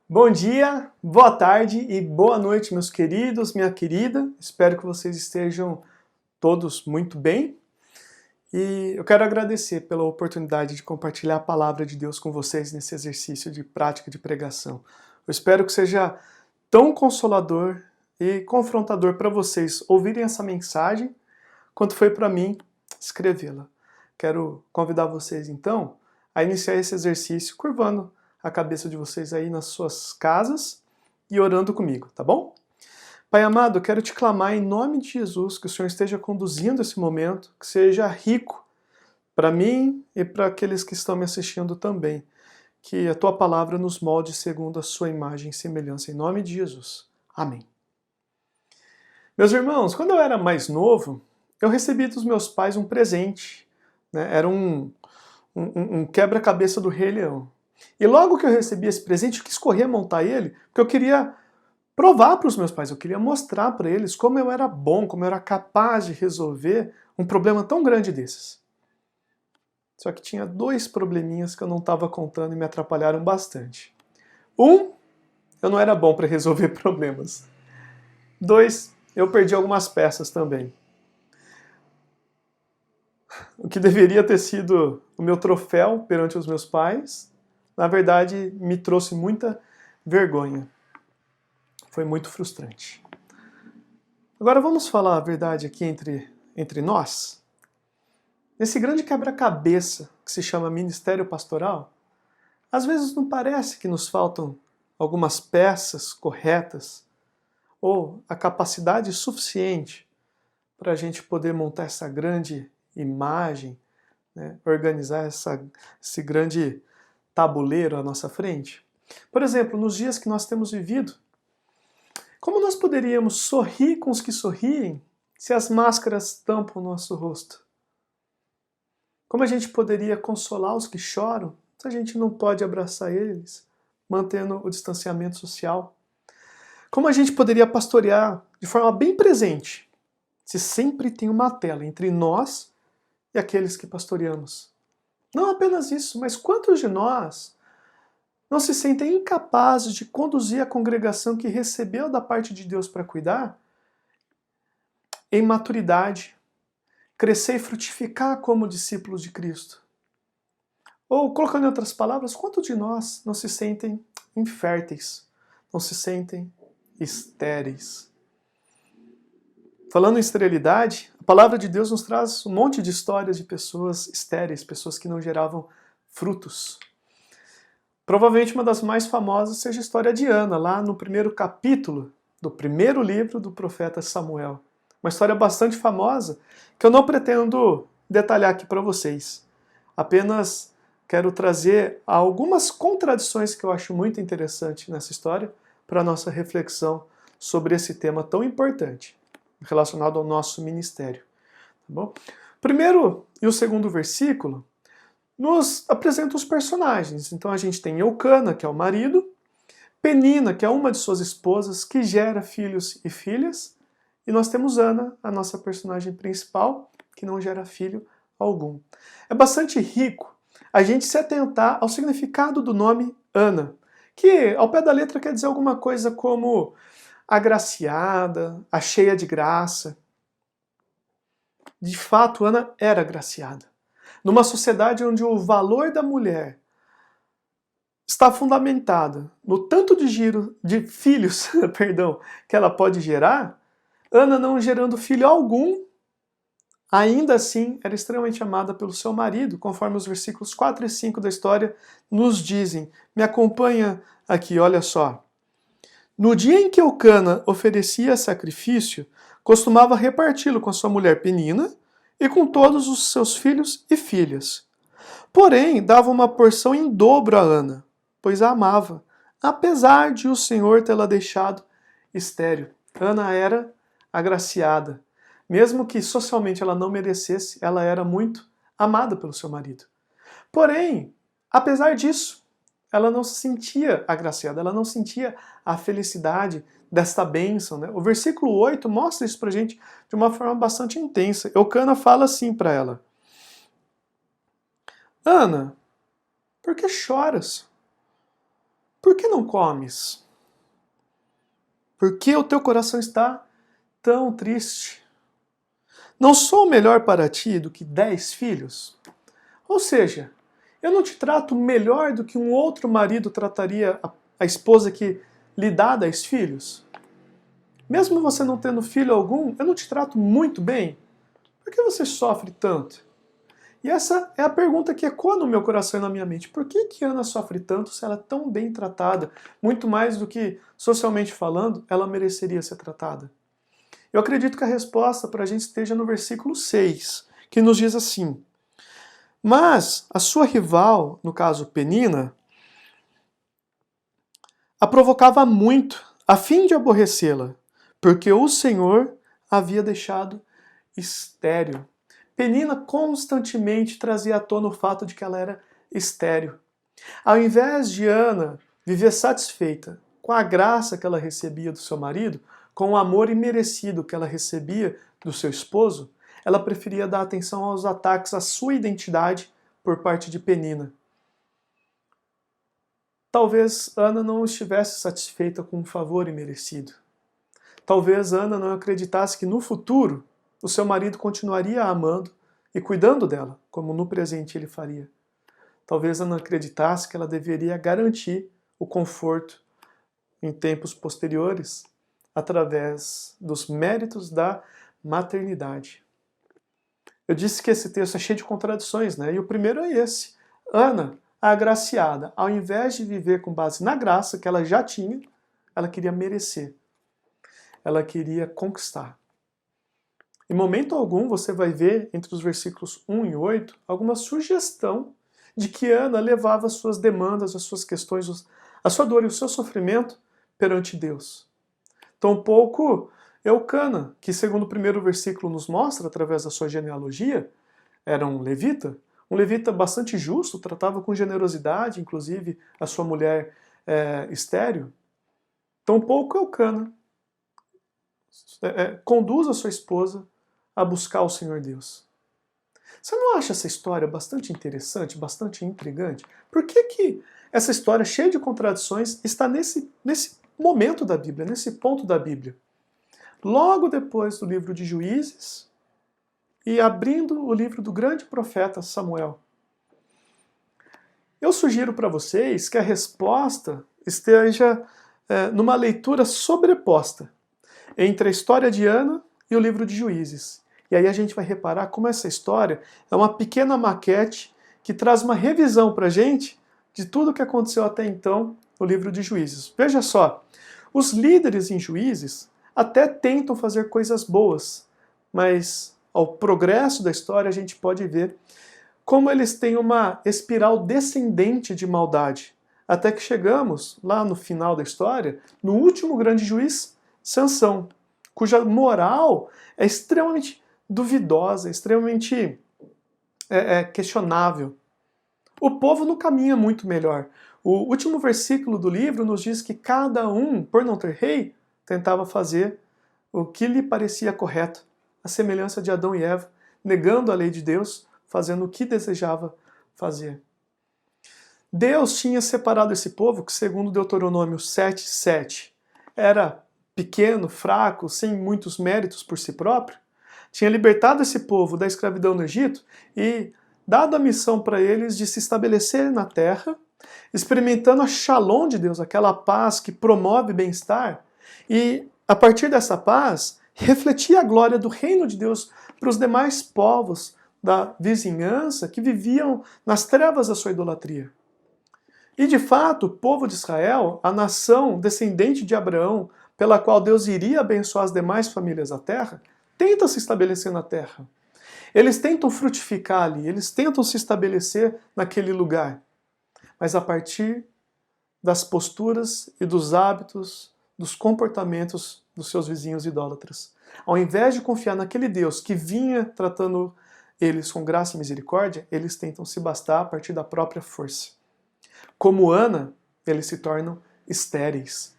Bom dia, boa tarde e boa noite, meus queridos, minha querida. Espero que vocês estejam todos muito bem. E eu quero agradecer pela oportunidade de compartilhar a palavra de Deus com vocês nesse exercício de prática de pregação. Eu espero que seja tão consolador e confrontador para vocês ouvirem essa mensagem, quanto foi para mim escrevê-la. Quero convidar vocês, então, a iniciar esse exercício curvando a cabeça de vocês aí nas suas casas e orando comigo, tá bom? Pai amado, eu quero te clamar em nome de Jesus que o Senhor esteja conduzindo esse momento, que seja rico para mim e para aqueles que estão me assistindo também. Que a tua palavra nos molde segundo a sua imagem e semelhança, em nome de Jesus. Amém. Meus irmãos, quando eu era mais novo, eu recebi dos meus pais um presente, né? Era um quebra-cabeça do Rei Leão. E logo que eu recebi esse presente, eu quis correr montar ele, porque eu queria provar para os meus pais, eu queria mostrar para eles como eu era bom, como eu era capaz de resolver um problema tão grande desses. Só que tinha dois probleminhas que eu não estava contando e me atrapalharam bastante. Um, eu não era bom para resolver problemas. Dois, eu perdi algumas peças também. O que deveria ter sido o meu troféu perante os meus pais, na verdade, me trouxe muita vergonha. Foi muito frustrante. Agora vamos falar a verdade aqui entre nós? Nesse grande quebra-cabeça que se chama ministério pastoral, às vezes não parece que nos faltam algumas peças corretas ou a capacidade suficiente para a gente poder montar essa grande imagem, né, organizar esse grande tabuleiro à nossa frente? Por exemplo, nos dias que nós temos vivido, como nós poderíamos sorrir com os que sorriem se as máscaras tampam o nosso rosto? Como a gente poderia consolar os que choram se a gente não pode abraçar eles, mantendo o distanciamento social? Como a gente poderia pastorear de forma bem presente se sempre tem uma tela entre nós e aqueles que pastoreamos? Não apenas isso, mas quantos de nós não se sentem incapazes de conduzir a congregação que recebeu da parte de Deus para cuidar em maturidade, crescer e frutificar como discípulos de Cristo? Ou, colocando em outras palavras, quantos de nós não se sentem inférteis, não se sentem estéreis? Falando em esterilidade, a palavra de Deus nos traz um monte de histórias de pessoas estéreis, pessoas que não geravam frutos. Provavelmente uma das mais famosas seja a história de Ana, lá no primeiro capítulo do primeiro livro do profeta Samuel. Uma história bastante famosa que eu não pretendo detalhar aqui para vocês. Apenas quero trazer algumas contradições que eu acho muito interessante nessa história para a nossa reflexão sobre esse tema tão importante relacionado ao nosso ministério. Tá bom? O primeiro e o segundo versículo nos apresenta os personagens. Então a gente tem Eucana, que é o marido, Penina, que é uma de suas esposas, que gera filhos e filhas, e nós temos Ana, a nossa personagem principal, que não gera filho algum. É bastante rico a gente se atentar ao significado do nome Ana, que ao pé da letra quer dizer alguma coisa como agraciada, a cheia de graça. De fato, Ana era agraciada. Numa sociedade onde o valor da mulher está fundamentado no tanto de giro de filhos, perdão, que ela pode gerar, Ana não gerando filho algum, ainda assim era extremamente amada pelo seu marido, conforme os versículos 4 e 5 da história nos dizem. Me acompanha aqui, olha só. No dia em que Eucana oferecia sacrifício, costumava reparti-lo com a sua mulher Penina e com todos os seus filhos e filhas. Porém, dava uma porção em dobro a Ana, pois a amava, apesar de o Senhor tê-la deixado estéril. Ana era agraciada. Mesmo que socialmente ela não merecesse, ela era muito amada pelo seu marido. Porém, apesar disso, ela não se sentia agraciada, ela não sentia a felicidade desta bênção, né? O versículo 8 mostra isso pra gente de uma forma bastante intensa. Eucana fala assim para ela: Ana, por que choras? por que não comes? Por que o teu coração está tão triste? Não sou melhor para ti do que 10 filhos? Ou seja, eu não te trato melhor do que um outro marido trataria a esposa que lhe dá 10 filhos? Mesmo você não tendo filho algum, eu não te trato muito bem? Por que você sofre tanto? E essa é a pergunta que ecoa no meu coração e na minha mente. Por que Ana sofre tanto se ela é tão bem tratada? Muito mais do que, socialmente falando, ela mereceria ser tratada. Eu acredito que a resposta para a gente esteja no versículo 6, que nos diz assim: mas a sua rival, no caso Penina, a provocava muito, a fim de aborrecê-la, porque o Senhor a havia deixado estéril. Penina constantemente trazia à tona o fato de que ela era estéril. Ao invés de Ana viver satisfeita com a graça que ela recebia do seu marido, com o amor imerecido que ela recebia do seu esposo, ela preferia dar atenção aos ataques à sua identidade por parte de Penina. Talvez Ana não estivesse satisfeita com o favor imerecido. Talvez Ana não acreditasse que no futuro o seu marido continuaria a amando e cuidando dela, como no presente ele faria. Talvez Ana acreditasse que ela deveria garantir o conforto em tempos posteriores através dos méritos da maternidade. Eu disse que esse texto é cheio de contradições, né? E o primeiro é esse. Ana, a agraciada, ao invés de viver com base na graça que ela já tinha, ela queria merecer. Ela queria conquistar. Em momento algum você vai ver, entre os versículos 1 e 8, alguma sugestão de que Ana levava as suas demandas, as suas questões, a sua dor e o seu sofrimento perante Deus. Tampouco Eucana, que segundo o primeiro versículo nos mostra, através da sua genealogia, era um levita bastante justo, tratava com generosidade, inclusive, a sua mulher estéril. Tampouco Eucana conduz a sua esposa a buscar o Senhor Deus. Você não acha essa história bastante interessante, bastante intrigante? Por que essa história cheia de contradições está nesse momento da Bíblia, nesse ponto da Bíblia? Logo depois do livro de Juízes e abrindo o livro do grande profeta Samuel. Eu sugiro para vocês que a resposta esteja numa leitura sobreposta entre a história de Ana e o livro de Juízes. E aí a gente vai reparar como essa história é uma pequena maquete que traz uma revisão para a gente de tudo o que aconteceu até então no livro de Juízes. Veja só, os líderes em Juízes até tentam fazer coisas boas, mas ao progresso da história a gente pode ver como eles têm uma espiral descendente de maldade, até que chegamos, lá no final da história, no último grande juiz, Sansão, cuja moral é extremamente duvidosa, extremamente questionável. O povo não caminha muito melhor. O último versículo do livro nos diz que cada um, por não ter rei, tentava fazer o que lhe parecia correto, a semelhança de Adão e Eva, negando a lei de Deus, fazendo o que desejava fazer. Deus tinha separado esse povo que, segundo Deuteronômio 7:7, era pequeno, fraco, sem muitos méritos por si próprio, tinha libertado esse povo da escravidão no Egito e dado a missão para eles de se estabelecer na terra, experimentando a shalom de Deus, aquela paz que promove bem-estar, e a partir dessa paz, refletir a glória do reino de Deus para os demais povos da vizinhança que viviam nas trevas da sua idolatria. E de fato, o povo de Israel, a nação descendente de Abraão, pela qual Deus iria abençoar as demais famílias da terra, tenta se estabelecer na terra. Eles tentam frutificar ali, eles tentam se estabelecer naquele lugar. Mas a partir das posturas e dos hábitos, dos comportamentos dos seus vizinhos idólatras. Ao invés de confiar naquele Deus que vinha tratando eles com graça e misericórdia, eles tentam se bastar a partir da própria força. Como Ana, eles se tornam estéreis.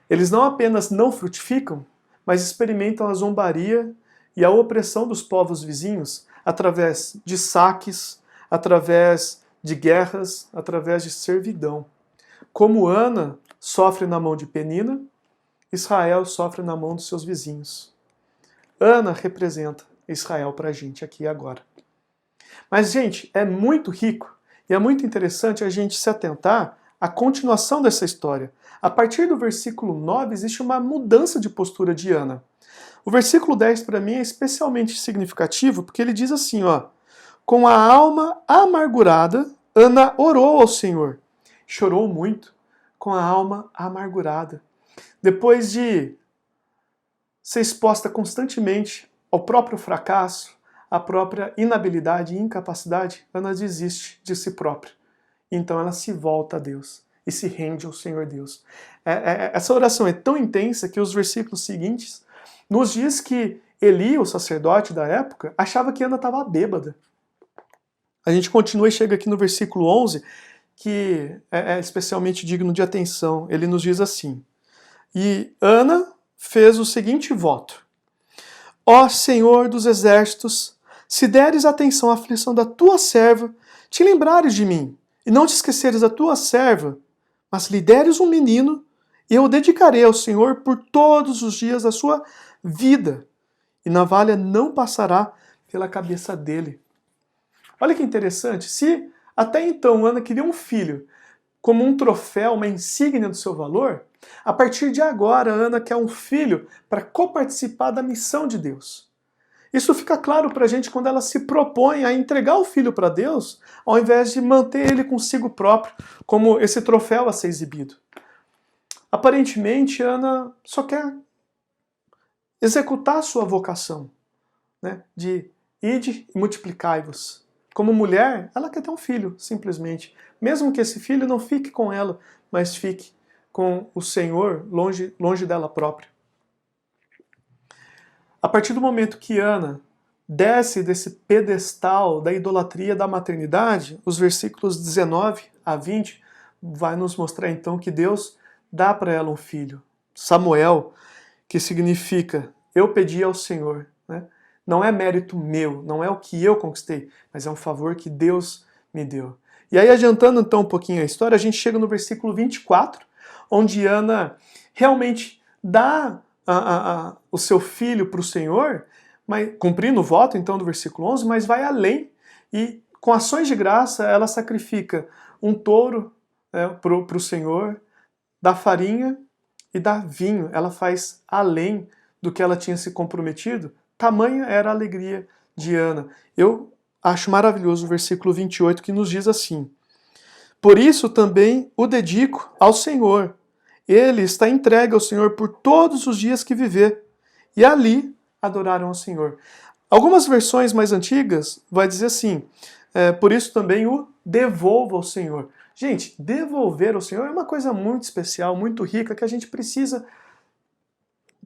Eles não apenas não frutificam, mas experimentam a zombaria e a opressão dos povos vizinhos através de saques, através de guerras, através de servidão. como Ana sofre na mão de Penina, Israel sofre na mão dos seus vizinhos. Ana representa Israel para a gente aqui e agora. Mas, gente, é muito rico e é muito interessante a gente se atentar à continuação dessa história. A partir do versículo 9 existe uma mudança de postura de Ana. O versículo 10 para mim é especialmente significativo porque ele diz assim, ó: com a alma amargurada, Ana orou ao Senhor. Chorou muito, com a alma amargurada. Depois de ser exposta constantemente ao próprio fracasso, à própria inabilidade e incapacidade, Ana desiste de si própria. Então ela se volta a Deus e se rende ao Senhor Deus. Essa oração é tão intensa que os versículos seguintes nos diz que Eli, o sacerdote da época, achava que Ana estava bêbada. A gente continua e chega aqui no versículo 11, que é especialmente digno de atenção. Ele nos diz assim: e Ana fez o seguinte voto: ó Senhor dos exércitos, se deres atenção à aflição da tua serva, te lembrares de mim, e não te esqueceres da tua serva, mas lhe deres um menino, e eu o dedicarei ao Senhor por todos os dias da sua vida, e navalha não passará pela cabeça dele. Olha que interessante, se até então Ana queria um filho como um troféu, uma insígnia do seu valor, a partir de agora Ana quer um filho para coparticipar da missão de Deus. Isso fica claro para a gente quando ela se propõe a entregar o filho para Deus, ao invés de manter ele consigo próprio, como esse troféu a ser exibido. Aparentemente, Ana só quer executar a sua vocação, né, de ide e multiplicai-vos. Como mulher, ela quer ter um filho, simplesmente. Mesmo que esse filho não fique com ela, mas fique com o Senhor, longe dela própria. A partir do momento que Ana desce desse pedestal da idolatria da maternidade, os versículos 19 a 20 vai nos mostrar então que Deus dá para ela um filho, Samuel, que significa eu pedi ao Senhor, né? Não é mérito meu, não é o que eu conquistei, mas é um favor que Deus me deu. E aí, adiantando então um pouquinho a história, a gente chega no versículo 24, onde Ana realmente dá o seu filho para o Senhor, mas, cumprindo o voto então do versículo 11, mas vai além e com ações de graça ela sacrifica um touro, né, para o Senhor, dá farinha e dá vinho. Ela faz além do que ela tinha se comprometido. Tamanha era a alegria de Ana. Eu acho maravilhoso o versículo 28 que nos diz assim: por isso também o dedico ao Senhor. Ele está entregue ao Senhor por todos os dias que viver. E ali adoraram ao Senhor. Algumas versões mais antigas vai dizer assim: por isso também o devolvo ao Senhor. Gente, devolver ao Senhor é uma coisa muito especial, muito rica, que a gente precisa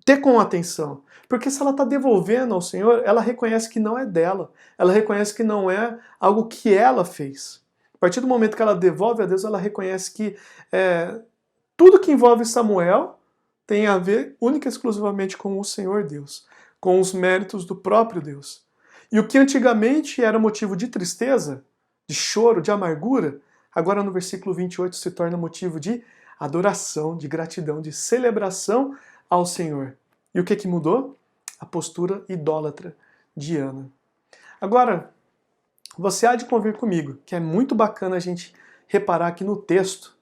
ter com atenção. Porque se ela está devolvendo ao Senhor, ela reconhece que não é dela. Ela reconhece que não é algo que ela fez. A partir do momento que ela devolve a Deus, ela reconhece que tudo que envolve Samuel tem a ver única e exclusivamente com o Senhor Deus, com os méritos do próprio Deus. E o que antigamente era motivo de tristeza, de choro, de amargura, agora no versículo 28 se torna motivo de adoração, de gratidão, de celebração ao Senhor. E o que mudou? A postura idólatra de Ana. Agora, você há de convir comigo que é muito bacana a gente reparar aqui no texto.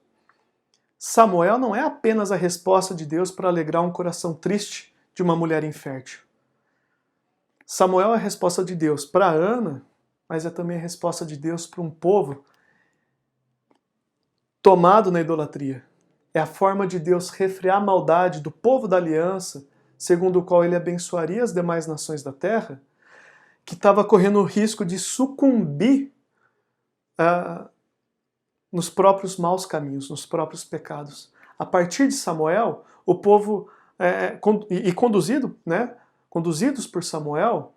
Samuel não é apenas a resposta de Deus para alegrar um coração triste de uma mulher infértil. Samuel é a resposta de Deus para Ana, mas é também a resposta de Deus para um povo tomado na idolatria. É a forma de Deus refrear a maldade do povo da aliança, segundo o qual ele abençoaria as demais nações da terra, que estava correndo o risco de sucumbir nos próprios maus caminhos, nos próprios pecados. A partir de Samuel, o povo, conduzidos por Samuel,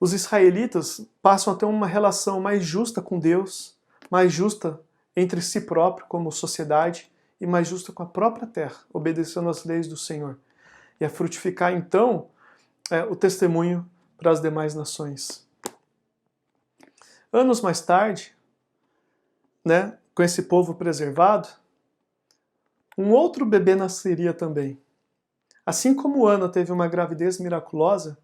os israelitas passam a ter uma relação mais justa com Deus, mais justa entre si próprio como sociedade e mais justa com a própria terra, obedecendo às leis do Senhor. E a frutificar então o testemunho para as demais nações. Anos mais tarde, com esse povo preservado, um outro bebê nasceria também. Assim como Ana teve uma gravidez miraculosa,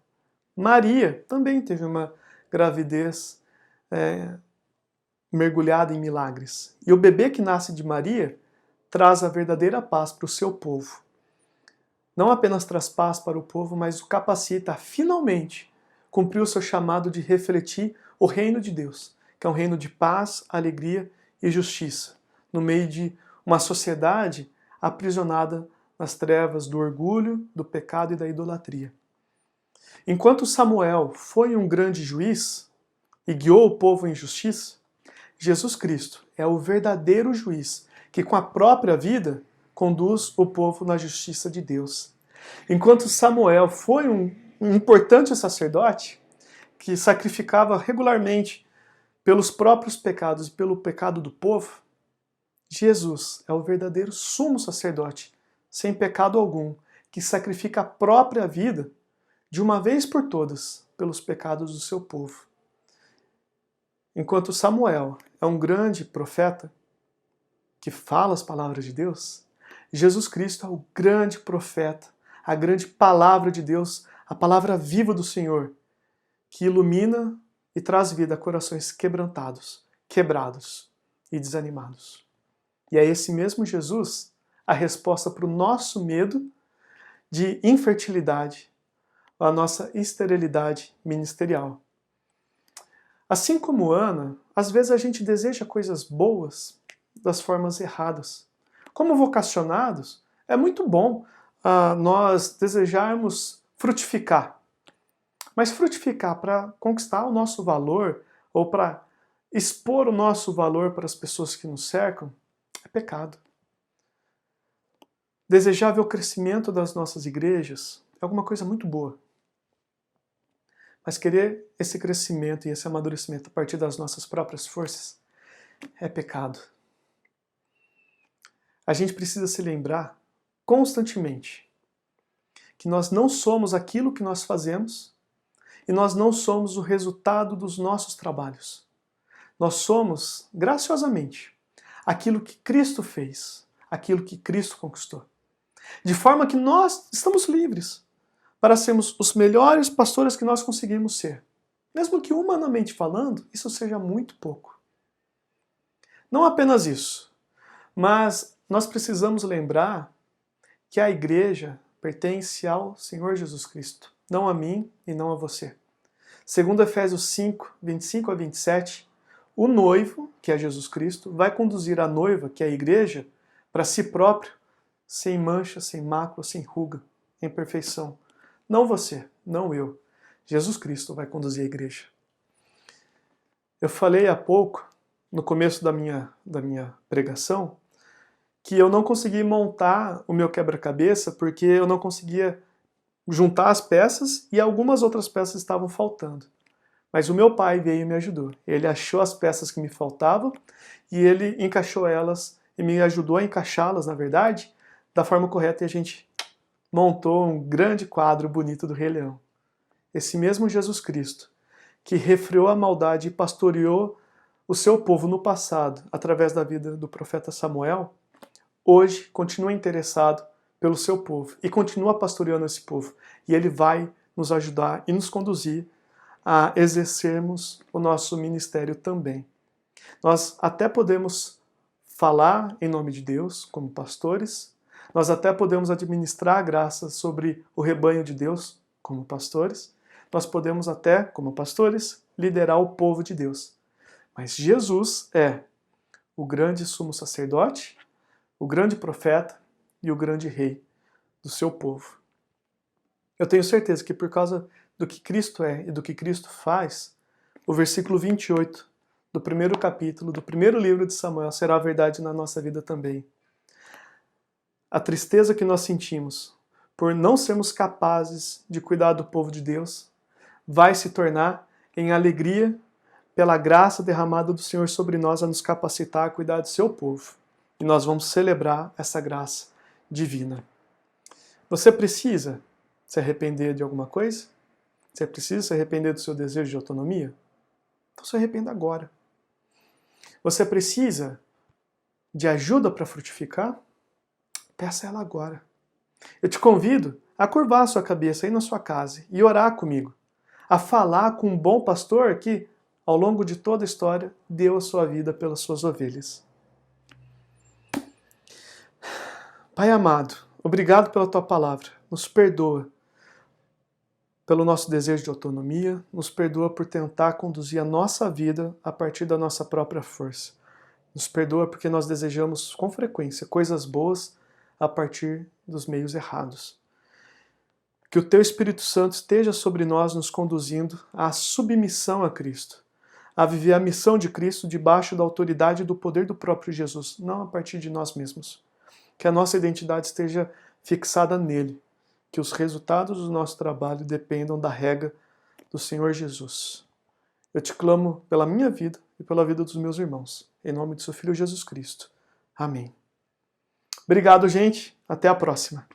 Maria também teve uma gravidez mergulhada em milagres. E o bebê que nasce de Maria traz a verdadeira paz para o seu povo. Não apenas traz paz para o povo, mas o capacita a finalmente cumprir o seu chamado de refletir o reino de Deus, que é um reino de paz, alegria e justiça, no meio de uma sociedade aprisionada nas trevas do orgulho, do pecado e da idolatria. Enquanto Samuel foi um grande juiz e guiou o povo em justiça, Jesus Cristo é o verdadeiro juiz que com a própria vida conduz o povo na justiça de Deus. Enquanto Samuel foi um importante sacerdote que sacrificava regularmente pelos próprios pecados e pelo pecado do povo, Jesus é o verdadeiro sumo sacerdote, sem pecado algum, que sacrifica a própria vida de uma vez por todas pelos pecados do seu povo. Enquanto Samuel é um grande profeta que fala as palavras de Deus, Jesus Cristo é o grande profeta, a grande palavra de Deus, a palavra viva do Senhor, que ilumina e traz vida a corações quebrantados, quebrados e desanimados. E é esse mesmo Jesus a resposta para o nosso medo de infertilidade, a nossa esterilidade ministerial. Assim como Ana, às vezes a gente deseja coisas boas das formas erradas. Como vocacionados, é muito bom nós desejarmos frutificar. Mas frutificar para conquistar o nosso valor ou para expor o nosso valor para as pessoas que nos cercam é pecado. Desejar ver o crescimento das nossas igrejas é alguma coisa muito boa. Mas querer esse crescimento e esse amadurecimento a partir das nossas próprias forças é pecado. A gente precisa se lembrar constantemente que nós não somos aquilo que nós fazemos e nós não somos o resultado dos nossos trabalhos. Nós somos, graciosamente, aquilo que Cristo fez, aquilo que Cristo conquistou. De forma que nós estamos livres para sermos os melhores pastores que nós conseguimos ser. Mesmo que humanamente falando, isso seja muito pouco. Não apenas isso, mas nós precisamos lembrar que a igreja pertence ao Senhor Jesus Cristo, não a mim e não a você. Segundo Efésios 5, 25 a 27, o noivo, que é Jesus Cristo, vai conduzir a noiva, que é a igreja, para si próprio, sem mancha, sem mácula, sem ruga, em perfeição. Não você, não eu. Jesus Cristo vai conduzir a igreja. Eu falei há pouco, no começo da minha pregação, que eu não consegui montar o meu quebra-cabeça porque eu não conseguia juntar as peças e algumas outras peças estavam faltando. Mas o meu pai veio e me ajudou. Ele achou as peças que me faltavam e ele encaixou elas e me ajudou a encaixá-las, na verdade, da forma correta, e a gente montou um grande quadro bonito do Rei Leão. Esse mesmo Jesus Cristo, que refreou a maldade e pastoreou o seu povo no passado, através da vida do profeta Samuel, hoje continua interessado pelo seu povo e continua pastoreando esse povo. E ele vai nos ajudar e nos conduzir a exercermos o nosso ministério também. Nós até podemos falar em nome de Deus como pastores, nós até podemos administrar a graça sobre o rebanho de Deus como pastores, nós podemos até, como pastores, liderar o povo de Deus. Mas Jesus é o grande sumo sacerdote, o grande profeta e o grande rei do seu povo. Eu tenho certeza que por causa do que Cristo é e do que Cristo faz, o versículo 28 do primeiro capítulo, do primeiro livro de Samuel, será a verdade na nossa vida também. A tristeza que nós sentimos por não sermos capazes de cuidar do povo de Deus vai se tornar em alegria pela graça derramada do Senhor sobre nós a nos capacitar a cuidar do seu povo. E nós vamos celebrar essa graça divina. Você precisa se arrepender de alguma coisa? Você precisa se arrepender do seu desejo de autonomia? Então se arrependa agora. Você precisa de ajuda para frutificar? Peça ela agora. Eu te convido a curvar a sua cabeça aí na sua casa e orar comigo. A falar com um bom pastor que, ao longo de toda a história, deu a sua vida pelas suas ovelhas. Pai amado, obrigado pela tua palavra. Nos perdoa pelo nosso desejo de autonomia, nos perdoa por tentar conduzir a nossa vida a partir da nossa própria força. Nos perdoa porque nós desejamos com frequência coisas boas a partir dos meios errados. Que o teu Espírito Santo esteja sobre nós, nos conduzindo à submissão a Cristo, a viver a missão de Cristo debaixo da autoridade e do poder do próprio Jesus, não a partir de nós mesmos. Que a nossa identidade esteja fixada nele, que os resultados do nosso trabalho dependam da rega do Senhor Jesus. Eu te clamo pela minha vida e pela vida dos meus irmãos, em nome de seu Filho Jesus Cristo. Amém. Obrigado, gente. Até a próxima.